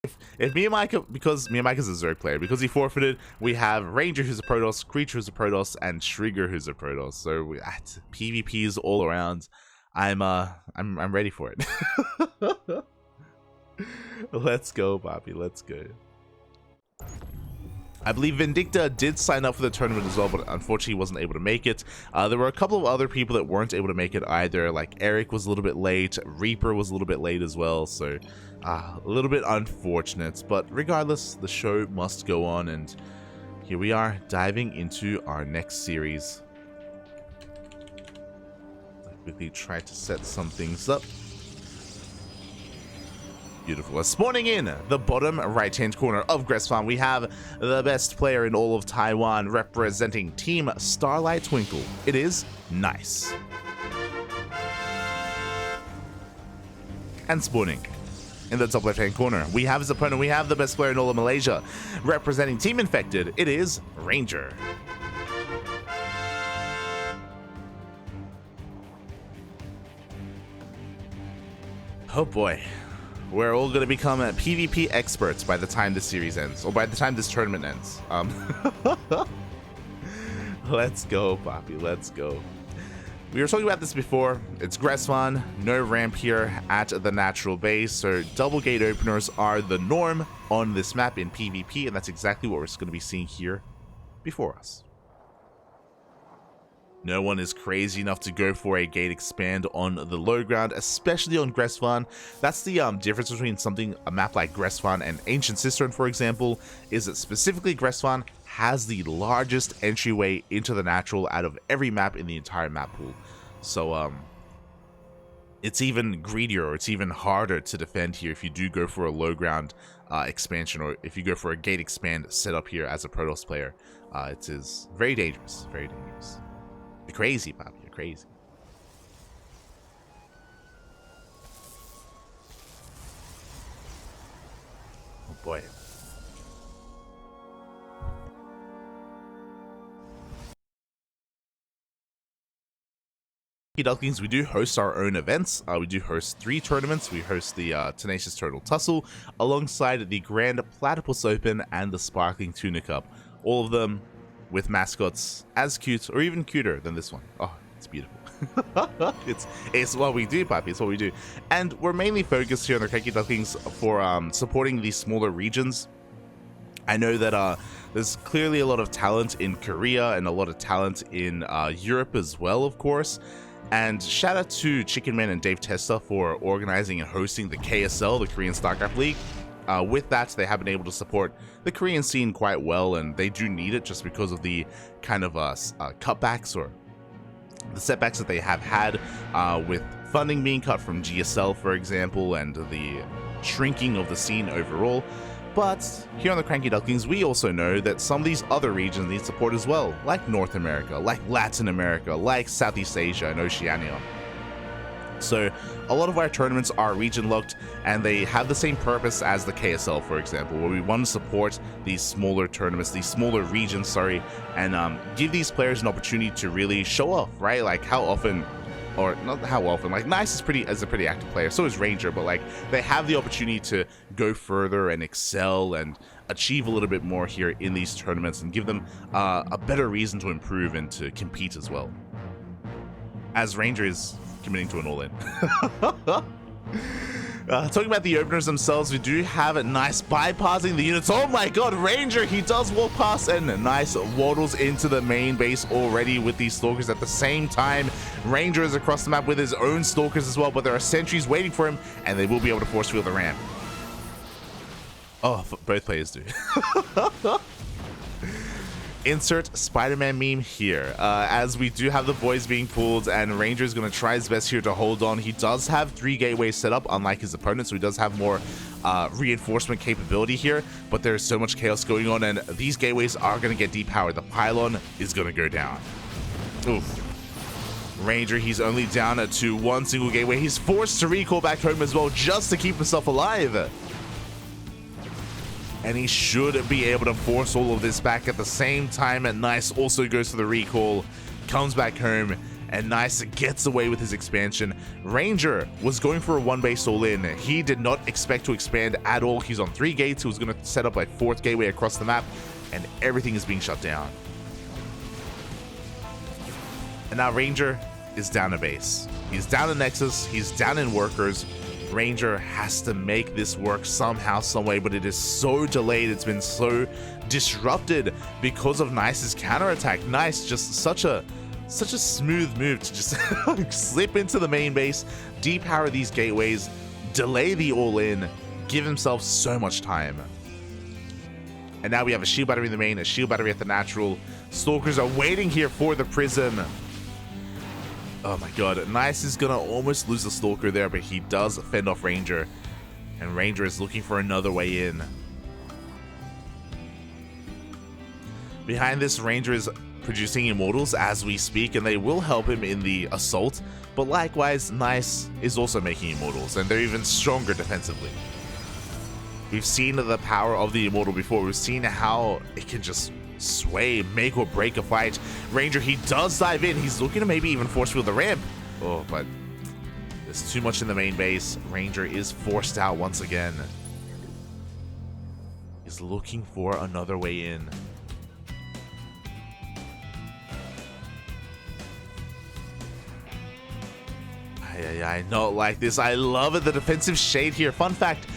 If Miyamika, because Miyamika's a Zerg player, because he forfeited, we have Ranger who's a Protoss, Creature who's a Protoss, and Trigger who's a Protoss. So PvPs all around. I'm ready for it. Let's go, Bobby. Let's go. I believe Vindicta did sign up for the tournament as well, but unfortunately wasn't able to make it. There were a couple of other people that weren't able to make it either, like Eric was a little bit late, Reaper was a little bit late as well, so a little bit unfortunate. But regardless, the show must go on, and here we are diving into our next series. I quickly try to set some things up. Beautiful. Spawning in the bottom right-hand corner of Gressfarm, we have the best player in all of Taiwan representing Team Starlight Twinkle. It is Nice. And spawning in the top left-hand corner, we have his opponent. We have the best player in all of Malaysia representing Team Infected. It is Ranger. Oh boy. We're all going to become PvP experts by the time this series ends, or by the time this tournament ends. Let's go, Poppy. Let's go. We were talking about this before. It's Gressvan, no ramp here at the natural base, so double gate openers are the norm on this map in PvP, and that's exactly what we're going to be seeing here before us. No one is crazy enough to go for a gate expand on the low ground, especially on Gressvan. That's the difference between a map like Gressvan and Ancient Cistern, for example, is that specifically Gressvan has the largest entryway into the natural out of every map in the entire map pool. So it's even greedier, or it's even harder to defend here if you do go for a low ground expansion, or if you go for a gate expand setup here as a Protoss player. It is very dangerous, very dangerous. You're crazy, Bobby. You're crazy. Oh boy. Ducklings, we do host our own events. We do host 3 tournaments. We host the Tenacious Turtle Tussle alongside the Grand Platypus Open and the Sparkling Tuna Cup. All of them with mascots as cute or even cuter than this one. Oh, it's beautiful. it's what we do, Papi. It's what we do. And we're mainly focused here on the Cranky Ducklings for supporting these smaller regions. I know that there's clearly a lot of talent in Korea and a lot of talent in Europe as well, of course. And shout out to Chicken Man and Dave Testa for organizing and hosting the KSL, the Korean StarCraft League. With that, they have been able to support the Korean scene quite well, and they do need it just because of the kind of cutbacks or the setbacks that they have had with funding being cut from GSL, for example, and the shrinking of the scene overall. But here on the Cranky Ducklings, we also know that some of these other regions need support as well, like North America, like Latin America, like Southeast Asia and Oceania. So a lot of our tournaments are region locked, and they have the same purpose as the KSL, for example, where we want to support these smaller tournaments, these smaller regions, and give these players an opportunity to really show off, right? Like how often, or not how often, like Nice is a pretty active player, so is Ranger, but like they have the opportunity to go further and excel and achieve a little bit more here in these tournaments and give them a better reason to improve and to compete as well. As Ranger is committing to an all-in. Talking about the openers themselves, we do have a Nice bypassing the units. Oh my god, Ranger, he does walk past, and Nice waddles into the main base already with these Stalkers. At the same time, Ranger is across the map with his own Stalkers as well, but there are sentries waiting for him, and they will be able to force field the ramp. Oh, both players do. Insert Spider-Man meme here, as we do have the boys being pulled, and Ranger is going to try his best here to hold on. He does have 3 gateways set up, unlike his opponent, so he does have more reinforcement capability here, but there's so much chaos going on, and these gateways are going to get depowered. The pylon is going to go down. Oof. Ranger, he's only down to 1 single gateway. He's forced to recall back home as well, just to keep himself alive. And he should be able to force all of this back at the same time. And Nice also goes for the recall, comes back home, and Nice gets away with his expansion. Ranger was going for a 1-base all-in. He did not expect to expand at all. He's on 3 gates. He was going to set up a 4th gateway across the map, and everything is being shut down. And now Ranger is down a base. He's down in Nexus. He's down in workers. Ranger has to make this work somehow, some way, but it is so delayed. It's been so disrupted because of Nice's counterattack. Nice, just such a smooth move to just slip into the main base, depower these gateways, delay the all-in, give himself so much time. And now we have a shield battery in the main, a shield battery at the natural. Stalkers are waiting here for the prism. Oh my god, Nice is gonna almost lose the Stalker there, but he does fend off Ranger. And Ranger is looking for another way in. Behind this, Ranger is producing Immortals as we speak, and they will help him in the assault. But likewise, Nice is also making Immortals, and they're even stronger defensively. We've seen the power of the Immortal before. We've seen how it can just sway, make or break a fight. Ranger, he does dive in. He's looking to maybe even force field the ramp. Oh, but there's too much in the main base. Ranger is forced out once again. He's looking for another way in. I not like this. I love it. The defensive shade here. Fun fact,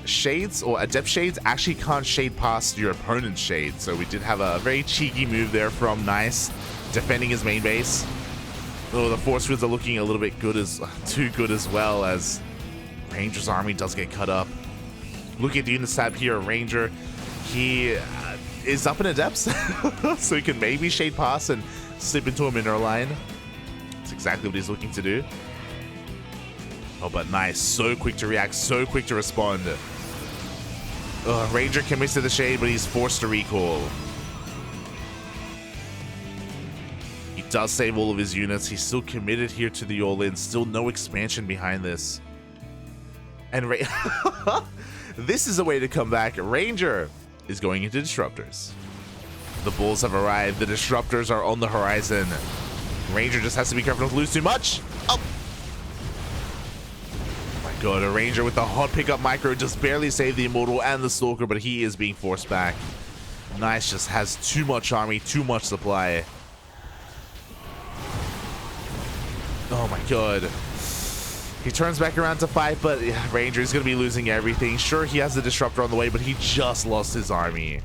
shades or adept shades actually can't shade past your opponent's shade. So we did have a very cheeky move there from Nice, defending his main base. Oh, the force fields are looking a little bit too good as well, as Ranger's army does get cut up. Look at the unit stab here. Ranger, he is up in adepts, so he can maybe shade pass and slip into a mineral line. That's exactly what he's looking to do. Oh, but Nice, so quick to react, so quick to respond. Ranger commits to the shade, but he's forced to recall. He does save all of his units. He's still committed here to the all-in. Still no expansion behind this. And this is a way to come back. Ranger is going into Disruptors. The Bulls have arrived. The Disruptors are on the horizon. Ranger just has to be careful not to lose too much. Oh! God, a Ranger with the hot pickup micro just barely saved the Immortal and the Stalker, but he is being forced back. Nice just has too much army, too much supply. Oh my god. He turns back around to fight, but Ranger is going to be losing everything. Sure, he has the Disruptor on the way, but he just lost his army.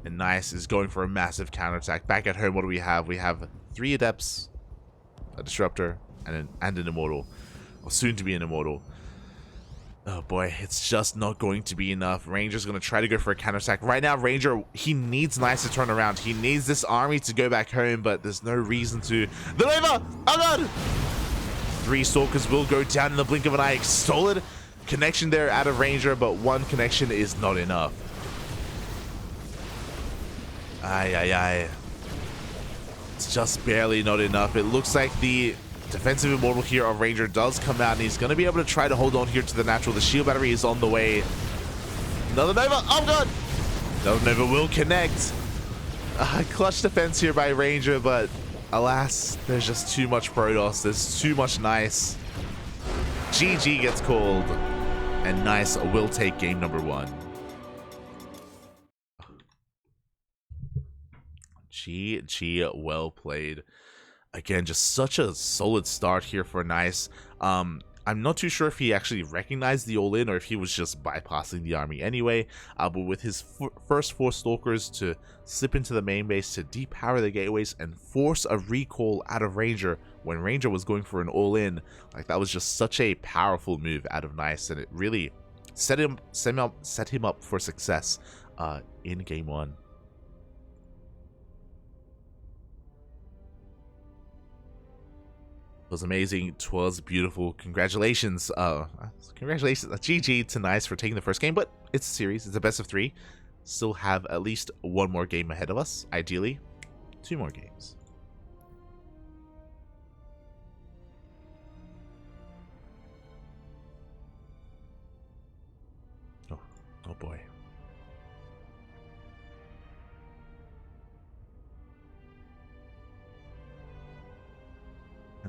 And Nice is going for a massive counterattack. Back at home, what do we have? We have 3 Adepts, a Disruptor, and an Immortal. Or soon to be an Immortal. Oh boy, it's just not going to be enough. Ranger's going to try to go for a counterattack. Right now, Ranger, he needs Nice to turn around. He needs this army to go back home, but there's no reason to. The Lever! Oh god! 3 Stalkers will go down in the blink of an eye. Solid connection there out of Ranger, but 1 connection is not enough. Aye. It's just barely not enough. It looks like the defensive Immortal here of Ranger does come out, and he's going to be able to try to hold on here to the natural. The shield battery is on the way. Another Nova. Oh god! Another Nova will connect. Clutch defense here by Ranger, but alas, there's just too much Protoss. There's too much Nice. GG gets called, and Nice will take game number 1. GG, well played. Again, just such a solid start here for Nice. I'm not too sure if he actually recognized the all-in or if he was just bypassing the army anyway. But with his first 4 Stalkers to slip into the main base to depower the gateways and force a recall out of Ranger when Ranger was going for an all-in, like that was just such a powerful move out of Nice, and it really set him up for success in game 1. It was amazing. It was beautiful. Congratulations. Congratulations. GG to Nice for taking the first game, but it's a series. It's a best of 3. Still have at least 1 more game ahead of us. Ideally, 2 more games. Oh boy.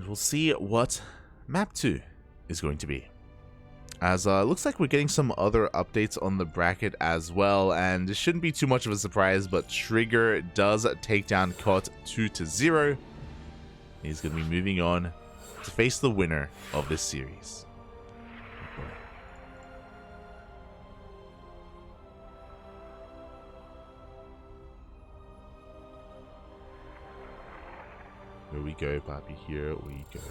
And we'll see what map 2 is going to be. As looks like we're getting some other updates on the bracket as well, and it shouldn't be too much of a surprise, but Trigger does take down Cot 2-0. He's going to be moving on to face the winner of this series. Oh boy. Here we go, Bobby. Here we go.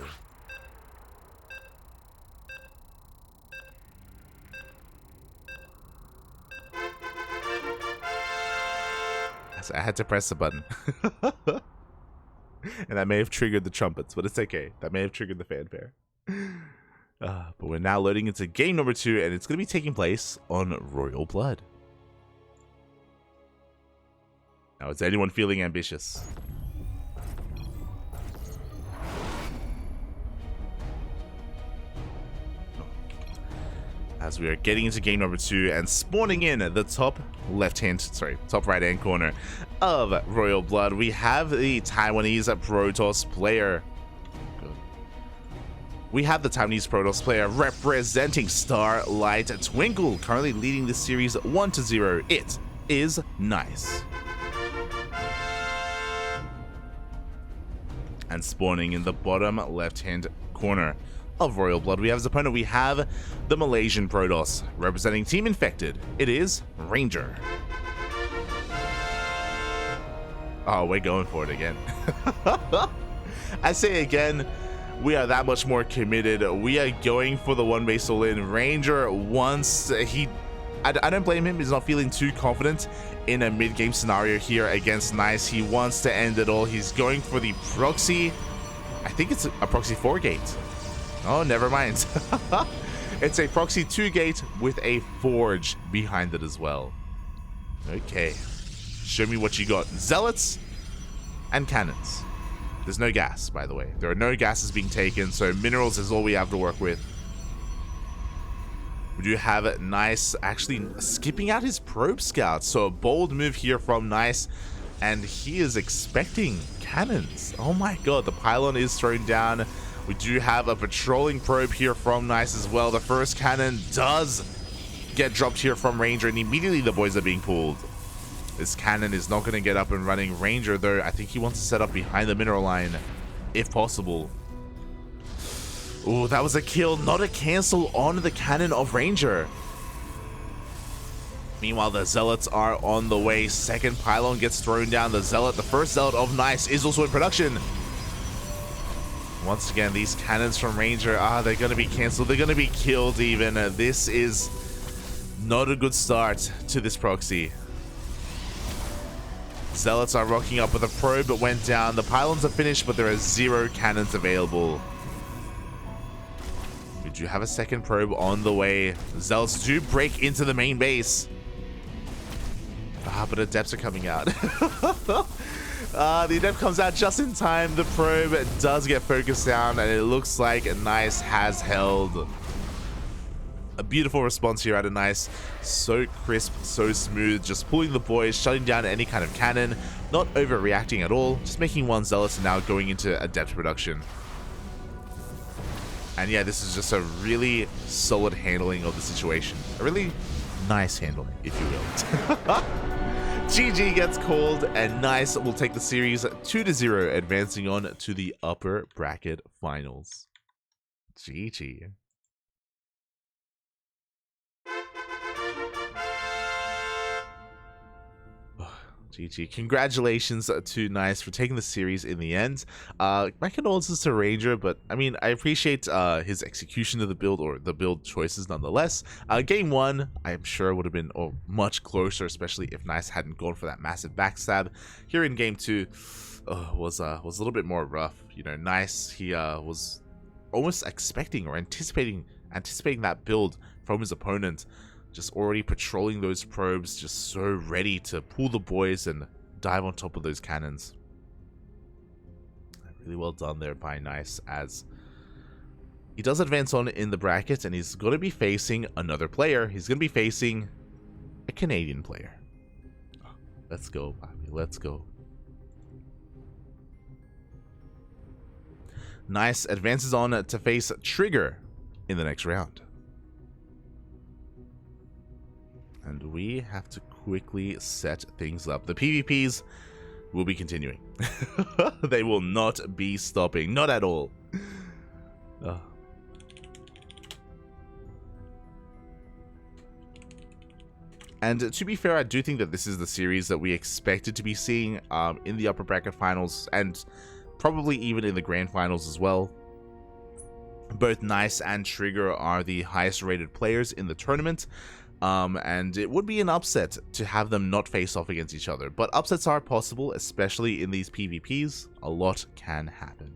I had to press the button. And that may have triggered the trumpets, but it's okay. That may have triggered the fanfare. But we're now loading into game number 2, and it's going to be taking place on Royal Blood. Now, is anyone feeling ambitious? As we are getting into game number 2 and spawning in the top right-hand corner of Royal Blood, we have the Taiwanese Protoss player. Representing Starlight Twinkle, currently leading the series 1-0. It is Nice. And spawning in the bottom left-hand corner of Royal Blood, we have as opponent, we have the Malaysian Protoss. Representing Team Infected, it is Ranger. Oh, we're going for it again. I say again, we are that much more committed. We are going for the one base all-in. Ranger wants, I don't blame him. He's not feeling too confident in a mid-game scenario here against Nice. He wants to end it all. He's going for the proxy. I think it's a proxy 4 gate. Oh, never mind. It's a proxy 2 gate with a forge behind it as well. Okay. Show me what you got. Zealots and cannons. There's no gas, by the way. There are no gases being taken, so minerals is all we have to work with. We do have Nice actually skipping out his probe scout. So a bold move here from Nice. And he is expecting cannons. Oh my god, the pylon is thrown down. We do have a patrolling probe here from Nice as well. The first cannon does get dropped here from Ranger, and immediately the boys are being pulled. This cannon is not going to get up and running. Ranger, though, I think he wants to set up behind the mineral line, if possible. Oh, that was a kill, not a cancel on the cannon of Ranger. Meanwhile, the Zealots are on the way. Second pylon gets thrown down. The first Zealot of Nice is also in production. Once again, these cannons from Ranger, they're going to be cancelled. They're going to be killed even. This is not a good start to this proxy. Zealots are rocking up with a probe that went down. The pylons are finished, but there are 0 cannons available. We do have a second probe on the way. Zealots do break into the main base. But adepts are coming out. The adept comes out just in time. The probe does get focused down, and it looks like Nice has held. A beautiful response here out of Nice. So crisp, so smooth, just pulling the boys, shutting down any kind of cannon, not overreacting at all, just making one Zealot and now going into adept production. And yeah, this is just a really solid handling of the situation. A really nice handling, if you will. GG gets called, and Nice will take the series 2-0, advancing on to the upper bracket finals. GG. GG. Congratulations to Nice for taking the series in the end. My condolences to Ranger, but I mean, I appreciate his execution of the build, or the build choices nonetheless. Game 1, I'm sure would have been much closer, especially if Nice hadn't gone for that massive backstab. Here in Game 2 was a little bit more rough. You know, Nice, he was almost expecting or anticipating that build from his opponent. Just already patrolling those probes, just so ready to pull the boys and dive on top of those cannons. Really well done there by Nice, as he does advance on in the bracket, and he's going to be facing another player. He's going to be facing a Canadian player. Let's go, Bobby. Let's go. Nice advances on to face Trigger in the next round. And we have to quickly set things up. The PvPs will be continuing. They will not be stopping. Not at all. And to be fair, I do think that this is the series that we expected to be seeing in the upper bracket finals, and probably even in the grand finals as well. Both Nice and Trigger are the highest rated players in the tournament, and it would be an upset to have them not face off against each other. But upsets are possible, especially in these PvPs. A lot can happen.